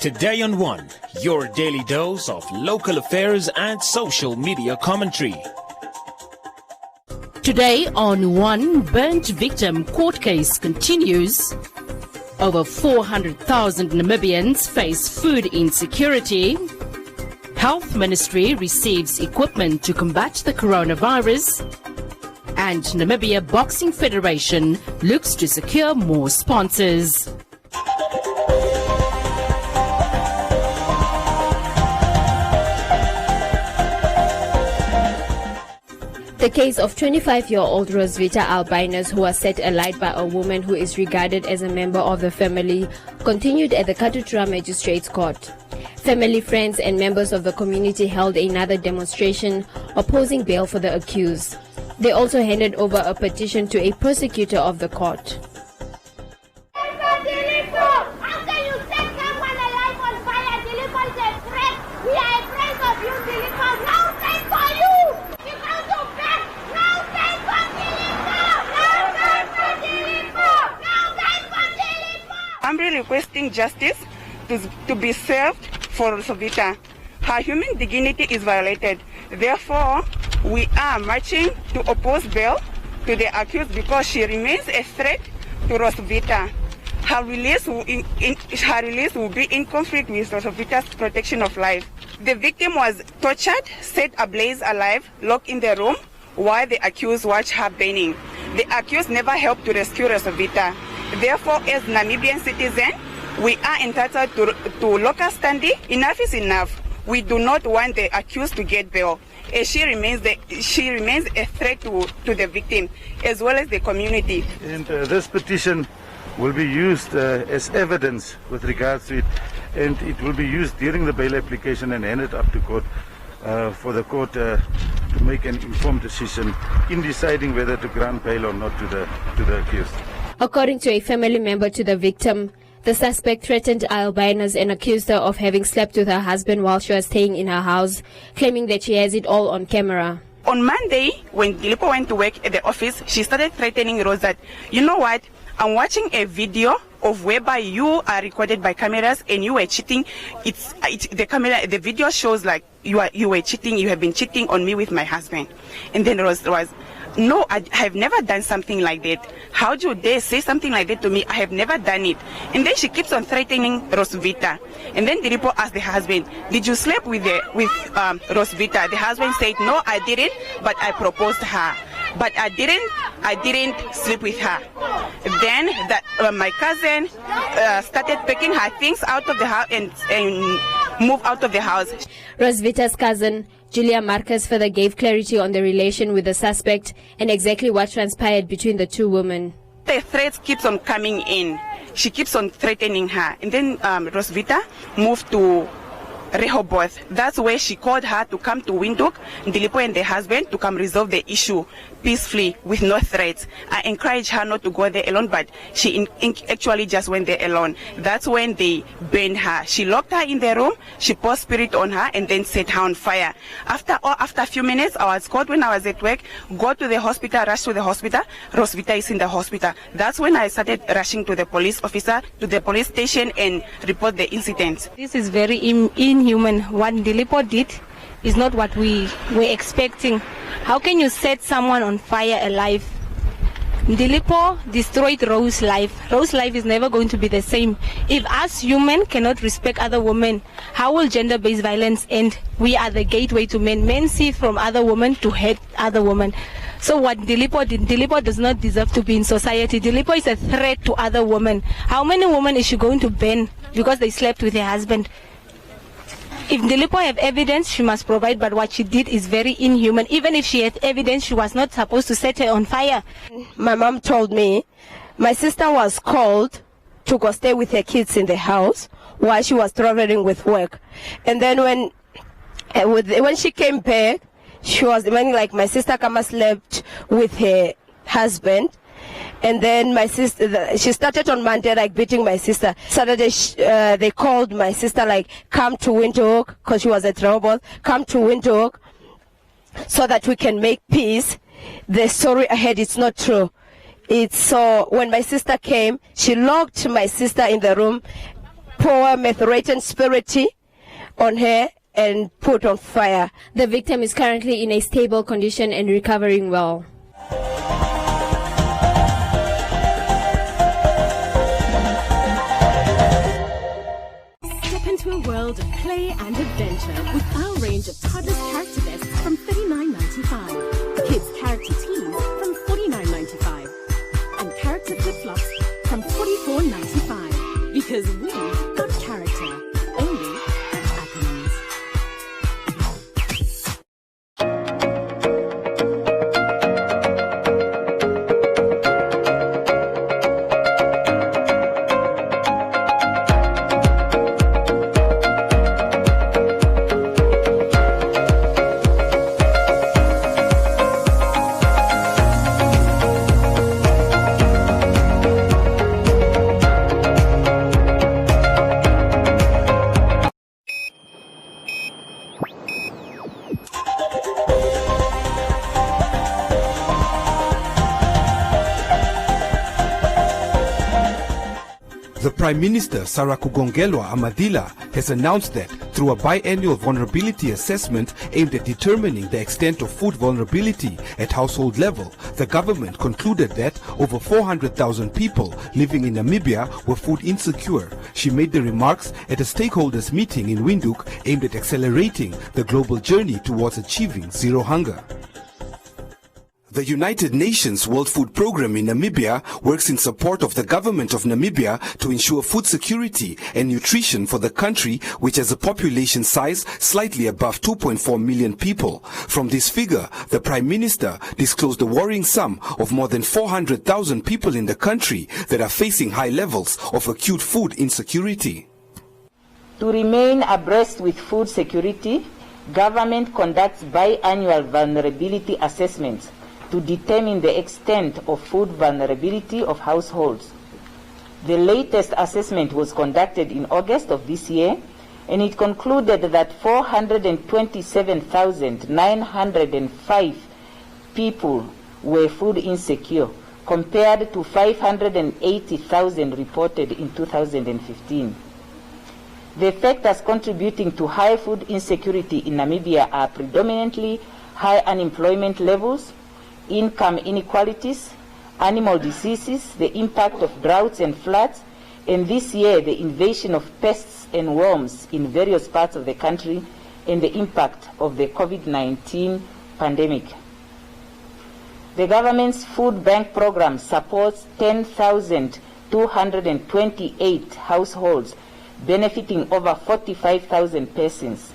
Today on One, your daily dose of local affairs and social media commentary. Today on One, burnt victim court case continues. Over 400,000 Namibians face food insecurity. Health Ministry receives equipment to combat the coronavirus. And Namibia Boxing Federation looks to secure more sponsors. The case of 25-year-old Rosvita Albinus, who was set alight by a woman who is regarded as a member of the family, continued at the Katutura Magistrates Court. Family, friends and members of the community held another demonstration opposing bail for the accused. They also handed over a petition to a prosecutor of the court. I'm really requesting justice to be served for Rosvita. Her human dignity is violated. Therefore, we are marching to oppose bail to the accused because she remains a threat to Rosvita. Her release will be in conflict with Rosvita's protection of life. The victim was tortured, set ablaze alive, locked in the room while the accused watched her burning. The accused never helped to rescue Rosvita. Therefore, as Namibian citizens, we are entitled to local standing. Enough is enough. We do not want the accused to get bail. She remains a threat to the victim as well as the community. And this petition will be used as evidence with regards to it, and it will be used during the bail application and handed up to court for the court to make an informed decision in deciding whether to grant bail or not to the accused. According to a family member to the victim, the suspect threatened Albinus and accused her of having slept with her husband while she was staying in her house, claiming that she has it all on camera. On Monday, when Dilipo went to work at the office, she started threatening Rose that, you know what, I'm watching a video of whereby you are recorded by cameras and you were cheating. The video shows like you were cheating, you have been cheating on me with my husband. And then Rose was, no, I have never done something like that. How do you dare say something like that to me? I have never done it. And then she keeps on threatening Rosvita. And then Dilipo asked the husband, did you sleep with Rosvita? The husband said, no, I didn't, but I proposed her. But I didn't sleep with her. Then my cousin started packing her things out of the house and moved out of the house. Rosvita's cousin, Julia Marcus, further gave clarity on the relation with the suspect and exactly what transpired between the two women. The threats keeps on coming in. She keeps on threatening her. And then Rosvita moved to Rehoboth. That's where she called her to come to Windhoek, Dilipo and the husband to come resolve the issue peacefully with no threats. I encouraged her not to go there alone, but she actually just went there alone. That's when they burned her. She locked her in the room, she poured spirit on her and then set her on fire. After a few minutes, I was called when I was at work, go to the hospital, rush to the hospital. Rosvita is in the hospital. That's when I started rushing to the police officer, to the police station and report the incident. This is very inhuman. What Dilipo did is not what we were expecting. How can you set someone on fire alive? Dilipo destroyed Rose's life. Rose's life is never going to be the same. If us humans cannot respect other women, how will gender-based violence end? We are the gateway to men. Men see from other women to hate other women. So what Dilipo did, Dilipo does not deserve to be in society. Dilipo is a threat to other women. How many women is she going to ban because they slept with her husband? If Dilipo have evidence, she must provide, but what she did is very inhuman. Even if she had evidence, she was not supposed to set her on fire. My mom told me my sister was called to go stay with her kids in the house while she was traveling with work. And then when she came back, she was demanding like my sister come and slept with her husband. And then my sister, she started on Monday like beating my sister. Saturday, they called my sister like, come to Windhoek, because she was at Rehoboth, come to Windhoek so that we can make peace. The story ahead, it's not true. It's so when my sister came, she locked my sister in the room, pour methylated spirit on her and put on fire. The victim is currently in a stable condition and recovering well. Step into a world of play and adventure with our range of toddlers character vests from $39.95, kids character tees from $49.95, and character flip-flops from $44.95. Because we've got character. Only at Albinus. The Prime Minister, Sarah Kugongelwa Amadila, has announced that through a biannual vulnerability assessment aimed at determining the extent of food vulnerability at household level, the government concluded that over 400,000 people living in Namibia were food insecure. She made the remarks at a stakeholders meeting in Windhoek aimed at accelerating the global journey towards achieving zero hunger. The United Nations World Food Programme in Namibia works in support of the government of Namibia to ensure food security and nutrition for the country, which has a population size slightly above 2.4 million people. From this figure, the Prime Minister disclosed a worrying sum of more than 400,000 people in the country that are facing high levels of acute food insecurity. To remain abreast with food security, government conducts biannual vulnerability assessments to determine the extent of food vulnerability of households. The latest assessment was conducted in August of this year, and it concluded that 427,905 people were food insecure, compared to 580,000 reported in 2015. The factors contributing to high food insecurity in Namibia are predominantly high unemployment levels, income inequalities, animal diseases, the impact of droughts and floods, and this year the invasion of pests and worms in various parts of the country, and the impact of the COVID-19 pandemic. The government's food bank program supports 10,228 households, benefiting over 45,000 persons.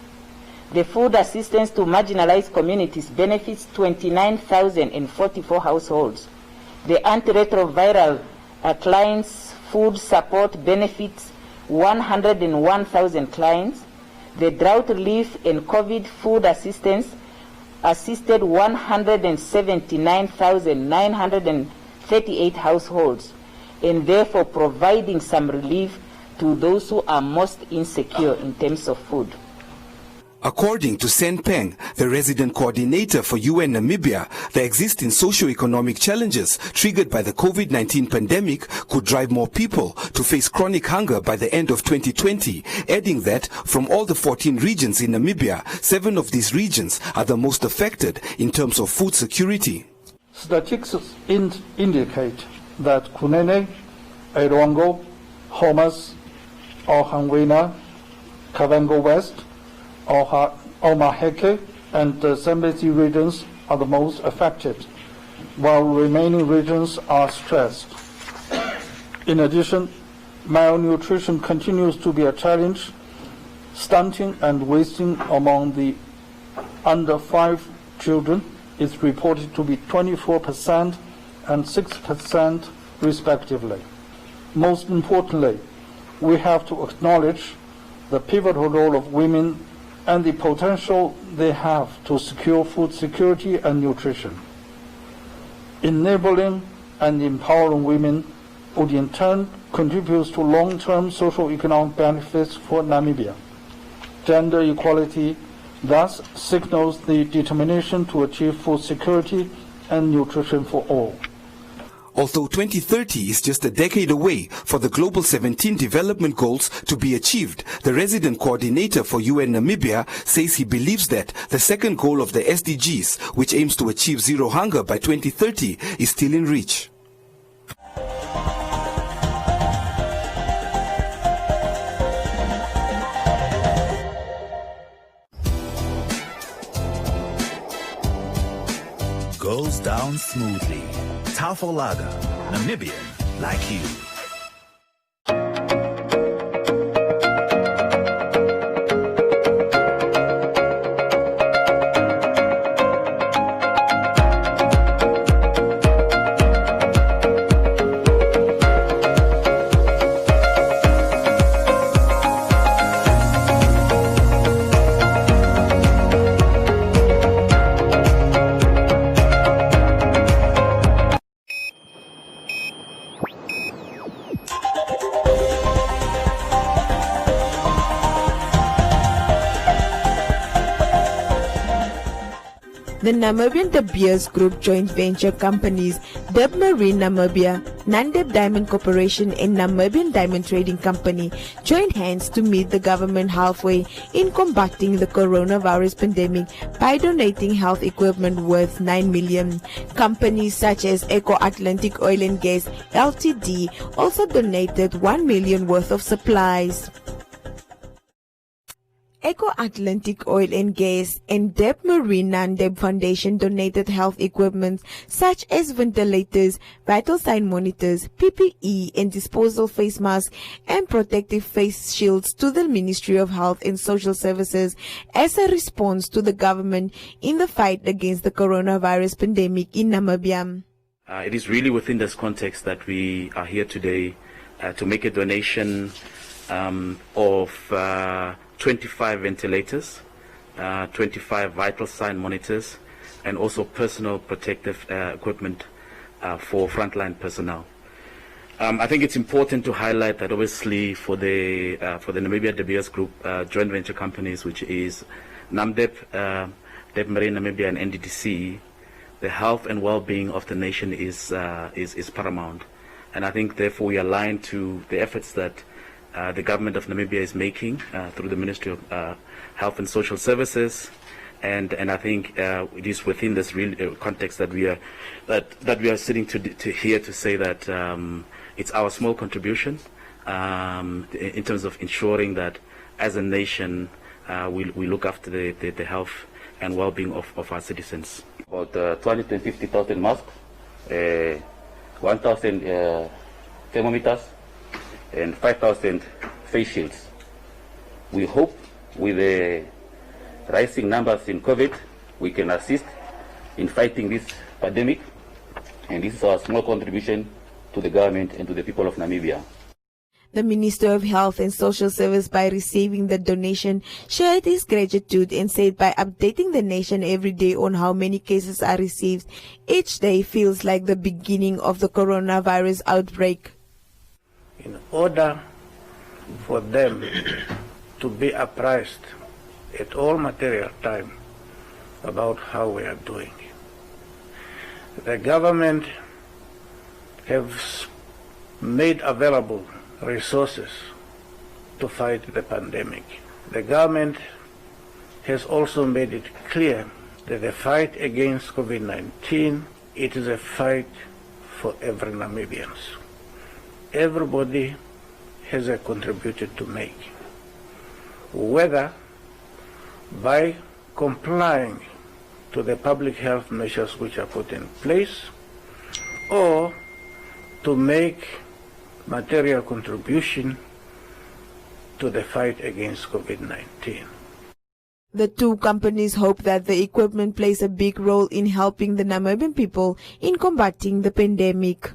The food assistance to marginalized communities benefits 29,044 households. The antiretroviral clients' food support benefits 101,000 clients. The drought relief and COVID food assistance assisted 179,938 households, and therefore providing some relief to those who are most insecure in terms of food. According to Sen Peng, the resident coordinator for UN Namibia, the existing socio-economic challenges triggered by the COVID-19 pandemic could drive more people to face chronic hunger by the end of 2020, adding that from all the 14 regions in Namibia, 7 of these regions are the most affected in terms of food security. Statistics indicate that Kunene, Erongo, Homas, Ohangwena, Kavango West, Omaheke and the Zambezi regions are the most affected, while remaining regions are stressed. In addition, malnutrition continues to be a challenge. Stunting and wasting among the under 5 children is reported to be 24% and 6% respectively. Most importantly, we have to acknowledge the pivotal role of women and the potential they have to secure food security and nutrition. Enabling and empowering women would in turn contribute to long-term socio-economic benefits for Namibia. Gender equality thus signals the determination to achieve food security and nutrition for all. Although 2030 is just a decade away for the Global 17 Development Goals to be achieved, the resident coordinator for UN Namibia says he believes that the second goal of the SDGs, which aims to achieve zero hunger by 2030, is still in reach. Goes down smoothly. Taufolaga, Namibian like you. The Namibian De Beers Group joint venture companies Deb Marine Namibia, Nandeb Diamond Corporation and Namibian Diamond Trading Company joined hands to meet the government halfway in combating the coronavirus pandemic by donating health equipment worth 9 million. Companies such as Eco Atlantic Oil and Gas Ltd also donated 1 million worth of supplies. Eco Atlantic Oil and Gas and Deb Marine Nandeb Foundation donated health equipment such as ventilators, vital sign monitors, PPE and disposal face masks and protective face shields to the Ministry of Health and Social Services as a response to the government in the fight against the coronavirus pandemic in Namibia. It is really within this context that we are here today to make a donation of 25 ventilators, 25 vital sign monitors, and also personal protective equipment for frontline personnel. I think it's important to highlight that obviously for the Namibia De Beers Group joint venture companies, which is Namdeb, Deb Marine Namibia and NDDC, the health and well-being of the nation is paramount. And I think therefore we align to the efforts that the government of Namibia is making through the Ministry of Health and Social Services, and I think it is within this real context that we are sitting to here to say that it's our small contribution in terms of ensuring that as a nation we look after the health and well-being of our citizens. About 250,000 masks, 1,000 thermometers, and 5,000 face shields. We hope with the rising numbers in COVID, we can assist in fighting this pandemic, and this is our small contribution to the government and to the people of Namibia. The Minister of Health and Social Service, by receiving the donation, shared his gratitude and said by updating the nation every day on how many cases are received, each day feels like the beginning of the coronavirus outbreak. In order for them to be apprised at all material time about how we are doing, the government has made available resources to fight the pandemic. The government has also made it clear that the fight against COVID-19, it is a fight for every Namibian. Everybody has a contribution to make, whether by complying to the public health measures which are put in place, or to make material contribution to the fight against COVID-19. The two companies hope that the equipment plays a big role in helping the Namibian people in combating the pandemic.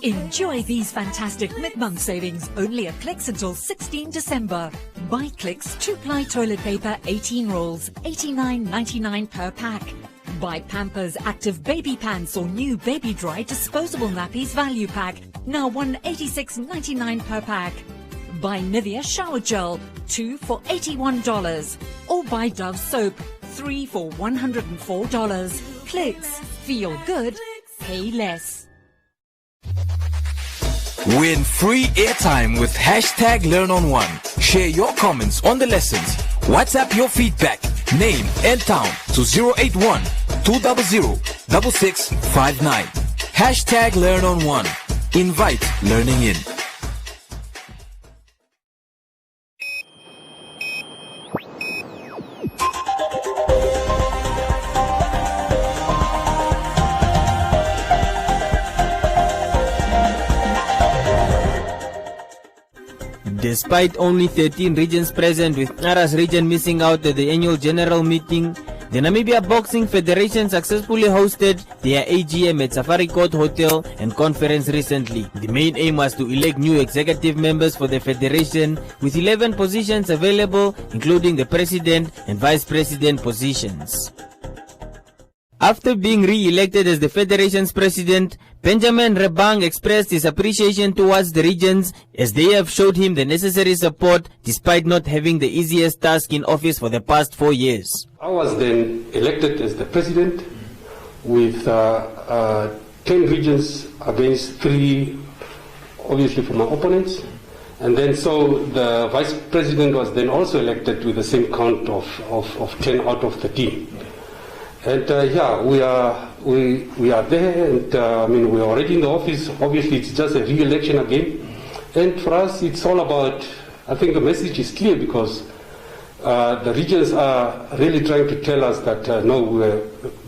Enjoy these fantastic mid-month savings only at Clicks until 16 December. Buy Clicks 2-ply toilet paper 18 rolls, $89.99 per pack. Buy Pampers Active Baby Pants or new Baby Dry disposable nappies value pack, now $186.99 per pack. Buy Nivea shower gel, 2 for $81. Or buy Dove soap, 3 for $104. Clicks. Feel good. Pay less. Win free airtime with #LearnOn1. Share your comments on the lessons. WhatsApp your feedback, name and town to 081 200 6659. #LearnOn1. Invite learning in. Despite only 13 regions present, with Aras region missing out at the annual general meeting, the Namibia Boxing Federation successfully hosted their AGM at Safari Court Hotel and Conference recently. The main aim was to elect new executive members for the federation, with 11 positions available, including the president and vice president positions. After being re-elected as the federation's president, Benjamin Rebang expressed his appreciation towards the regions as they have showed him the necessary support despite not having the easiest task in office for the past 4 years. I was then elected as the president with 10 regions against 3, obviously for my opponents. And then so the vice president was then also elected with the same count of 10 out of 13. And yeah, we are there, and I mean, we are already in the office. Obviously, it's just a re-election again. And for us, it's all about, I think the message is clear, because the regions are really trying to tell us that no, we're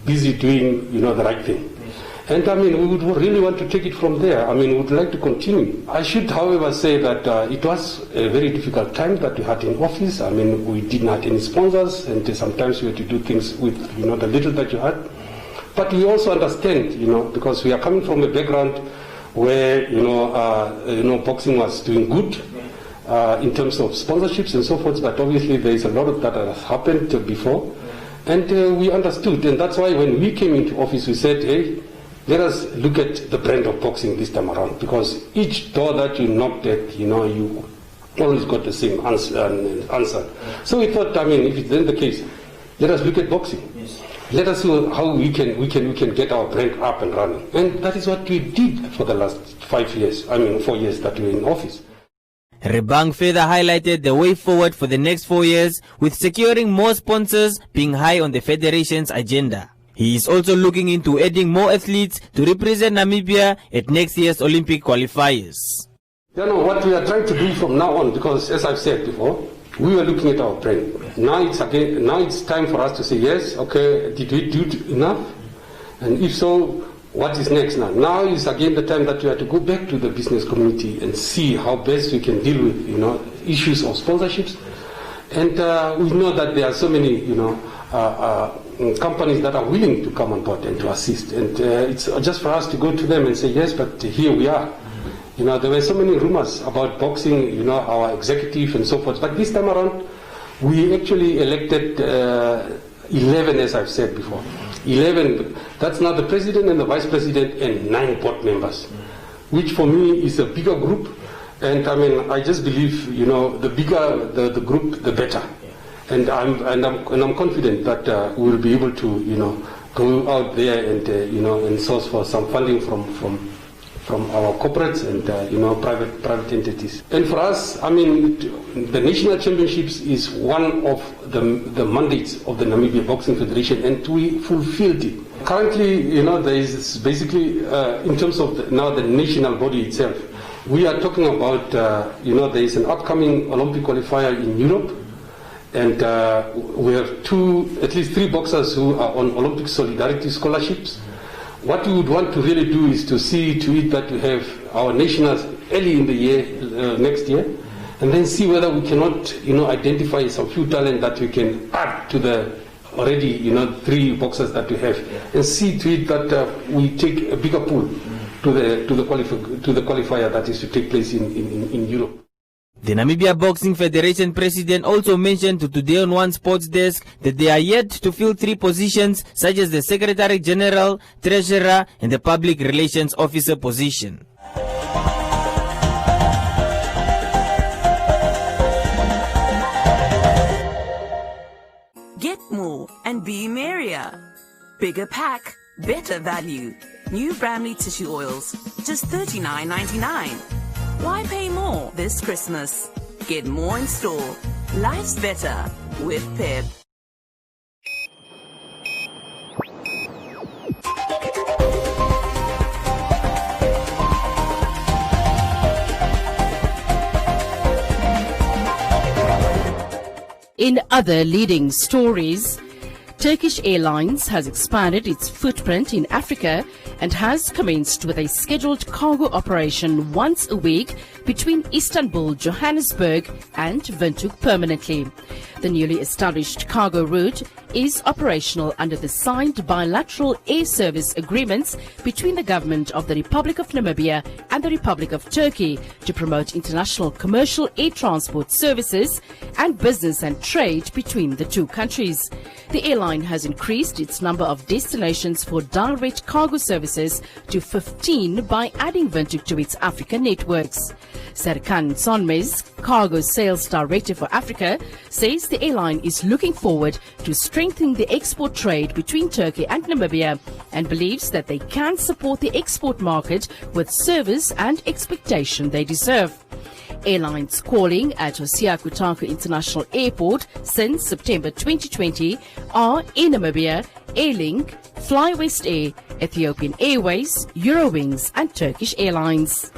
busy doing, the right thing. And I mean, we would really want to take it from there. I mean, we would like to continue. I should, however, say that it was a very difficult time that we had in office. I mean, we didn't have any sponsors, and sometimes we had to do things with, the little that you had. But we also understand, because we are coming from a background where, boxing was doing good in terms of sponsorships and so forth. But obviously, there is a lot of that has happened before, and we understood. And that's why when we came into office, we said, hey, let us look at the brand of boxing this time around, because each door that you knocked at, you always got the same answer. So we thought, I mean, if it's then the case, let us look at boxing. Yes. Let us see how we can get our brand up and running. And that is what we did for the last 4 years that we were in office. Rebang further highlighted the way forward for the next 4 years, with securing more sponsors being high on the federation's agenda. He is also looking into adding more athletes to represent Namibia at next year's Olympic qualifiers. What we are trying to do from now on, because as I've said before, we were looking at our brand. Now it's time for us to say, yes, okay, did we do enough? And if so, what is next now? Now is again the time that we have to go back to the business community and see how best we can deal with, issues of sponsorships. And we know that there are so many, companies that are willing to come on board and to assist. And it's just for us to go to them and say, yes, but here we are. There were so many rumors about boxing, our executive and so forth. But this time around, we actually elected 11, as I've said before. 11, that's now the president and the vice president and 9 board members, which for me is a bigger group. And I mean, I just believe, the bigger the group, the better. And I'm confident that we'll be able to, go out there and, and source for some funding from our corporates and, private entities. And for us, I mean, the national championships is one of the mandates of the Namibia Boxing Federation, and we fulfilled it. Currently, there is basically, in terms of the national body itself, we are talking about, there is an upcoming Olympic qualifier in Europe. And we have at least 3 boxers who are on Olympic Solidarity scholarships. What we would want to really do is to see to it that we have our nationals early in the year, next year, and then see whether we cannot, identify some few talent that we can add to the already, 3 boxers that we have, and see to it that we take a bigger pool to the qualifier that is to take place in Europe. The Namibia Boxing Federation president also mentioned to Today on One Sports Desk that they are yet to fill 3 positions, such as the Secretary General, Treasurer, and the Public Relations Officer position. and be merrier. Bigger pack, better value. New Bramley tissue oils, just $39.99. Why pay more this Christmas? Get more in store. Life's better with Pep. In other leading stories, Turkish Airlines has expanded its footprint in Africa and has commenced with a scheduled cargo operation once a week between Istanbul, Johannesburg and Windhoek permanently. The newly established cargo route is operational under the signed bilateral air service agreements between the government of the Republic of Namibia and the Republic of Turkey to promote international commercial air transport services and business and trade between the two countries. The airline has increased its number of destinations for direct cargo services to 15 by adding Windhoek to its African networks. Serkan Sonmez, Cargo Sales Director for Africa, says the airline is looking forward to strengthening the export trade between Turkey and Namibia and believes that they can support the export market with service and expectation they deserve. Airlines calling at Hosea Kutako International Airport since September 2020 are Air Namibia, Airlink, Fly West Air, Ethiopian Airways, Eurowings and Turkish Airlines.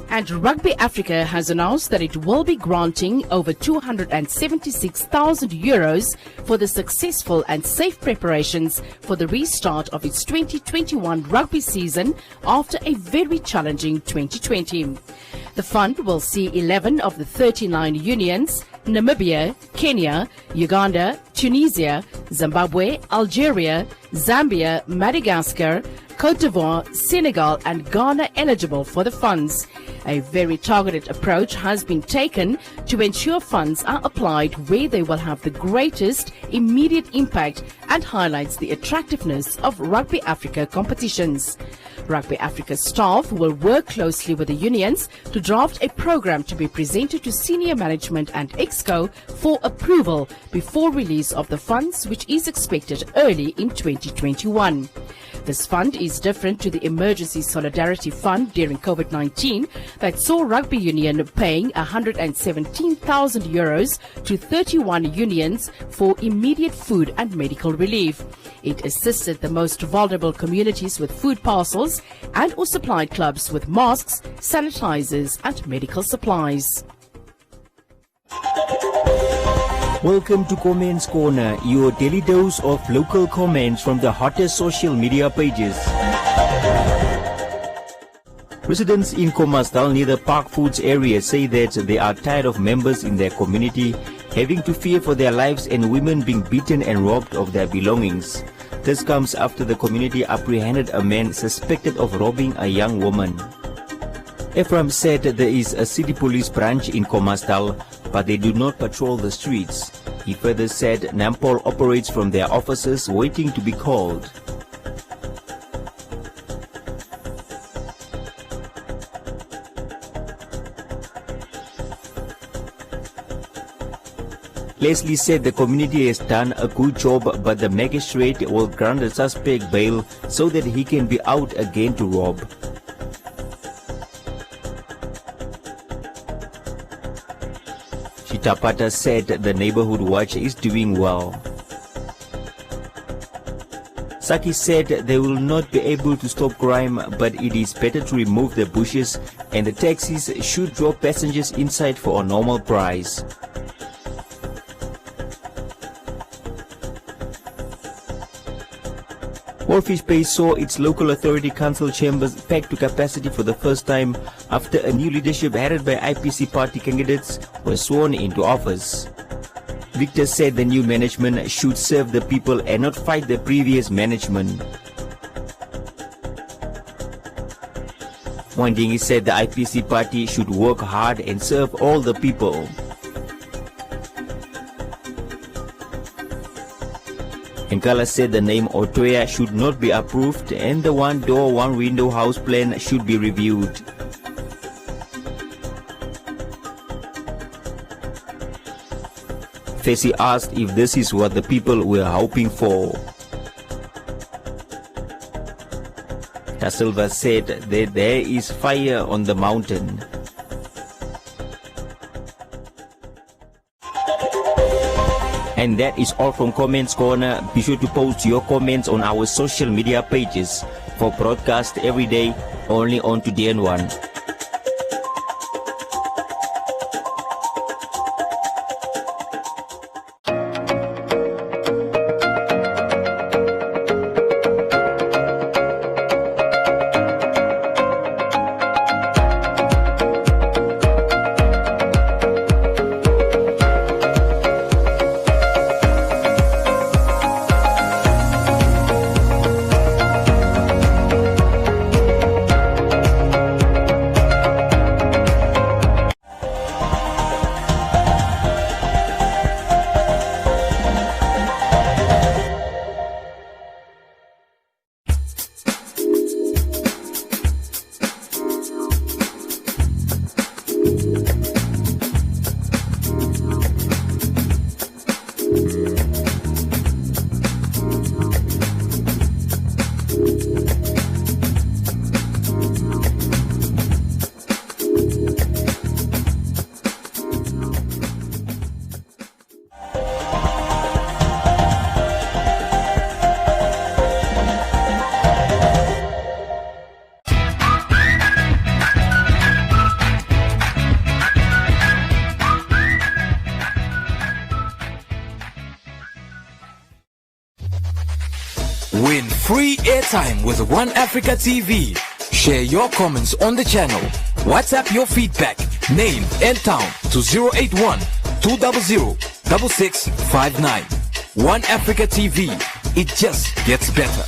And Rugby Africa has announced that it will be granting over €276,000 for the successful and safe preparations for the restart of its 2021 rugby season after a very challenging 2020. The fund will see 11 of the 39 unions, Namibia, Kenya, Uganda, Tunisia, Zimbabwe, Algeria, Zambia, Madagascar, Cote d'Ivoire, Senegal and Ghana eligible for the funds. A very targeted approach has been taken to ensure funds are applied where they will have the greatest immediate impact and highlights the attractiveness of Rugby Africa competitions. Rugby Africa staff will work closely with the unions to draft a program to be presented to senior management and Exco for approval before release of the funds, which is expected early in 2021. This fund is different to the Emergency Solidarity Fund during COVID-19 that saw Rugby Union paying €117,000 to 31 unions for immediate food and medical relief. It assisted the most vulnerable communities with food parcels and or supplied clubs with masks, sanitizers and medical supplies. Welcome to Comments Corner, your daily dose of local comments from the hottest social media pages. Residents in Komastal near the Park Foods area say that they are tired of members in their community having to fear for their lives and women being beaten and robbed of their belongings. This comes after the community apprehended a man suspected of robbing a young woman. Ephraim said there is a city police branch in Komastal, but they do not patrol the streets. He further said Nampol operates from their offices waiting to be called. Leslie said the community has done a good job, but the magistrate will grant the suspect bail so that he can be out again to rob. Tapata said the neighborhood watch is doing well. Saki said they will not be able to stop crime, but it is better to remove the bushes and the taxis should drop passengers inside for a normal price. Wolfish Bay saw its local authority council chambers packed to capacity for the first time after a new leadership headed by IPC party candidates was sworn into office. Victor said the new management should serve the people and not fight the previous management. Wandingi said the IPC party should work hard and serve all the people. Nkala said the name Otoya should not be approved and the one-door, one-window house plan should be reviewed. Fesi asked if this is what the people were hoping for. Da Silva said that there is fire on the mountain. And that is all from Comments Corner. Be sure to post your comments on our social media pages for broadcast every day only on DN1. Win free airtime with One Africa TV. Share your comments on the channel. WhatsApp your feedback, name and town to 081 200 6659. One Africa TV. It just gets better.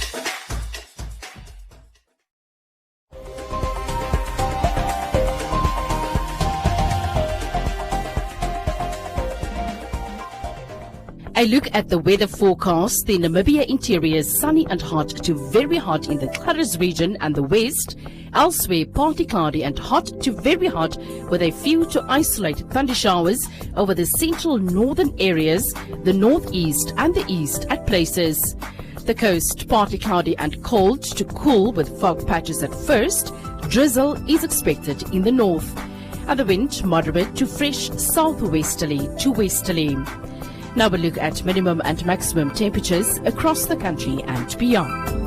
A look at the weather forecast. The Namibia interior is sunny and hot to very hot in the Clutters region and the west. Elsewhere, partly cloudy and hot to very hot with a few to isolated thunder showers over the central northern areas, the northeast and the east at places. The coast, partly cloudy and cold to cool with fog patches at first. Drizzle is expected in the north. And the wind, moderate to fresh southwesterly to westerly. Now we'll look at minimum and maximum temperatures across the country and beyond.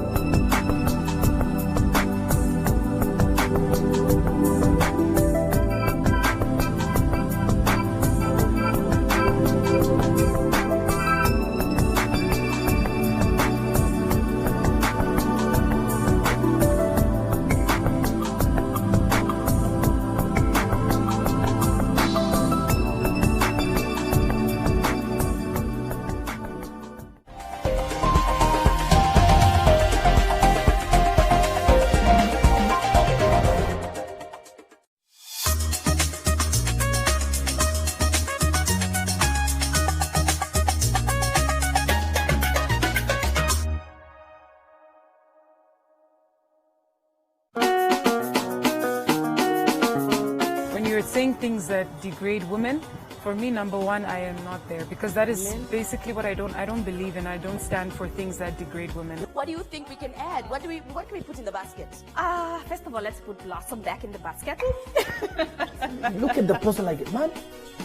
Saying things that degrade women, for me, number one, I am not there, because that is basically what I don't believe in. I don't stand for things that degrade women. What do you think we can add? What can we put in the basket? First of all, let's put Blossom back in the basket. Look at the person like, man,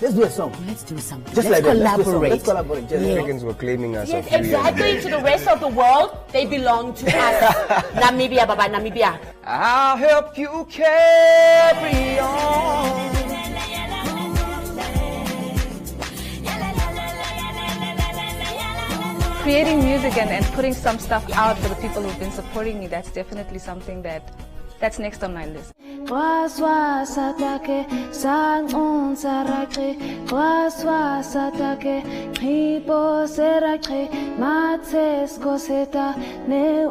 let's do a song. Let's do something. Just let's like collaborate. Let's collaborate. The Africans were claiming us. Yes, exactly. To the rest of the world, they belong to us. Namibia, bye-bye, Namibia. I'll help you carry on. Creating music and putting some stuff out for the people who've been supporting me, that's definitely something that's next on my list. Ne